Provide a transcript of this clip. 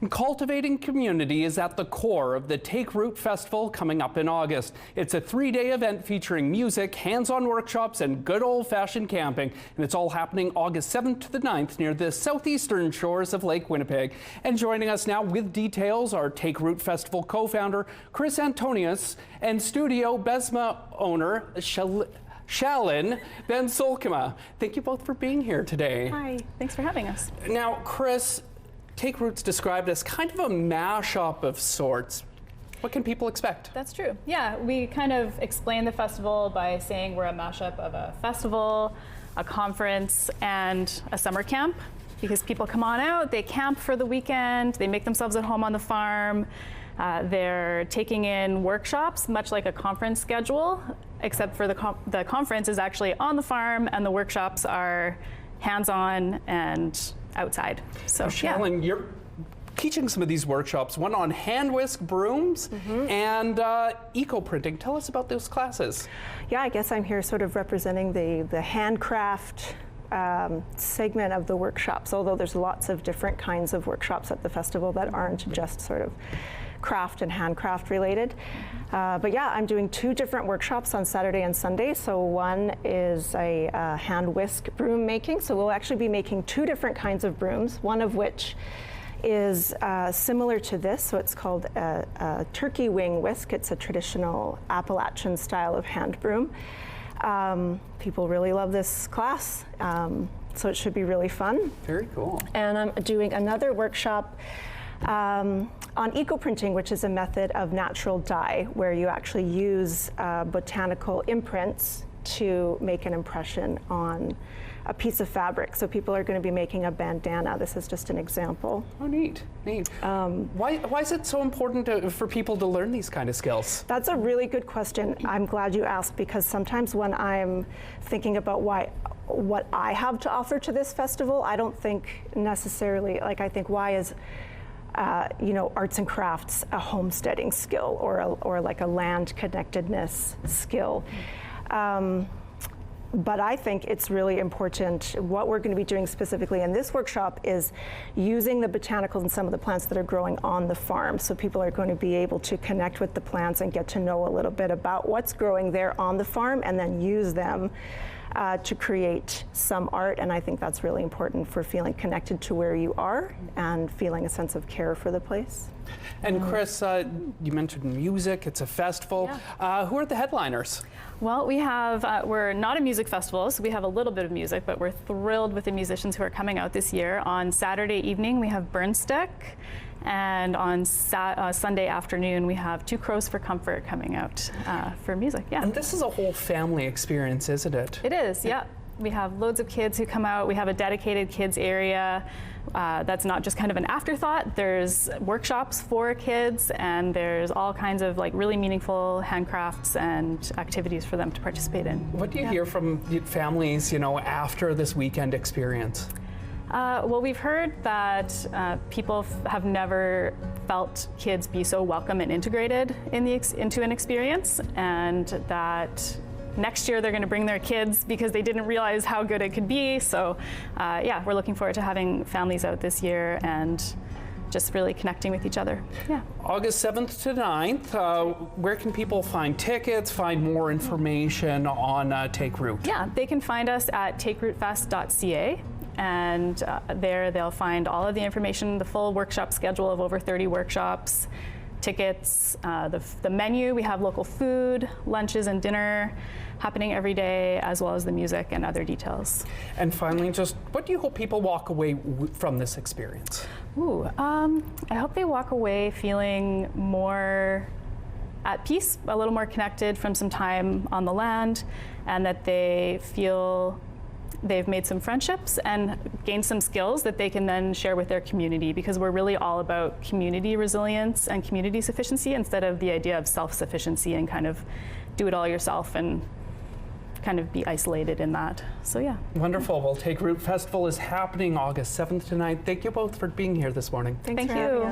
And cultivating community is at the core of the Take Root Festival coming up in August. It's a 3-day event featuring music, hands-on workshops, and good old-fashioned camping. And it's all happening August 7th to the 9th near the southeastern shores of Lake Winnipeg. And joining us now with details are Take Root Festival co-founder Kris Antonius and Studio Besma owner Shalynn van Solkema. Thank you both for being here today. Hi, thanks for having us. Now, Kris, Take Root's described as kind of a mashup of sorts. What can people expect? That's true. Yeah, we kind of explain the festival by saying we're a mashup of a festival, a conference, and a summer camp. Because people come on out, they camp for the weekend, they make themselves at home on the farm. They're taking in workshops, much like a conference schedule, except for the conference is actually on the farm and the workshops are hands-on and outside. So, Shalynn, you're teaching some of these workshops, one on hand whisk brooms and eco-printing. Tell us about those classes. Yeah, I guess I'm here sort of representing the handcraft segment of the workshops, although there's lots of different kinds of workshops at the festival that aren't just sort of craft and handcraft related. But yeah, I'm doing 2 different workshops on Saturday and Sunday. So one is a hand whisk broom making. So we'll actually be making 2 different kinds of brooms, one of which is similar to this. So it's called a turkey wing whisk. It's a traditional Appalachian style of hand broom. People really love this class, so it should be really fun. Very cool. And I'm doing another workshop on eco-printing, which is a method of natural dye, where you actually use botanical imprints to make an impression on a piece of fabric. So people are going to be making a bandana. This is just an example. Oh, neat, neat. Why is it so important for people to learn these kind of skills? That's a really good question. I'm glad you asked, because sometimes when I'm thinking about what I have to offer to this festival, I don't think necessarily, like I think why is arts and crafts a homesteading skill or like a land connectedness skill. But I think it's really important. What we're going to be doing specifically in this workshop is using the botanicals and some of the plants that are growing on the farm. So people are going to be able to connect with the plants and get to know a little bit about what's growing there on the farm, and then use them to create some art. And I think that's really important for feeling connected to where you are and feeling a sense of care for the place. And Kris, you mentioned music, it's a festival. Yeah. Who are the headliners? Well, we have, we're not a music festival, so we have a little bit of music, but we're thrilled with the musicians who are coming out this year. On Saturday evening, we have Burnstick, and on Sunday afternoon, we have 2 Crows for Comfort coming out for music. Yeah. And this is a whole family experience, isn't it? It is, yeah. We have loads of kids who come out. We have a dedicated kids area. That's not just kind of an afterthought. There's workshops for kids, and there's all kinds of like really meaningful handcrafts and activities for them to participate in. What do you hear from families, after this weekend experience? Well, we've heard that people have never felt kids be so welcome and integrated into an experience, and that next year they're going to bring their kids because they didn't realize how good it could be. So yeah, we're looking forward to having families out this year and just really connecting with each other. Yeah. August 7th to 9th, where can people find tickets, find more information on Take Root? Yeah, they can find us at takerootfest.ca. And there they'll find all of the information, the full workshop schedule of over 30 workshops, tickets, the menu. We have local food, lunches and dinner happening every day, as well as the music and other details. And finally, just what do you hope people walk away from this experience? I hope they walk away feeling more at peace, a little more connected from some time on the land, and that they feel they've made some friendships and gained some skills that they can then share with their community, because we're really all about community resilience and community sufficiency instead of the idea of self-sufficiency and kind of do it all yourself and kind of be isolated in that. So yeah. Wonderful. Well, Take Root Festival is happening August 7th to 9th. Thank you both for being here this morning. Thank you.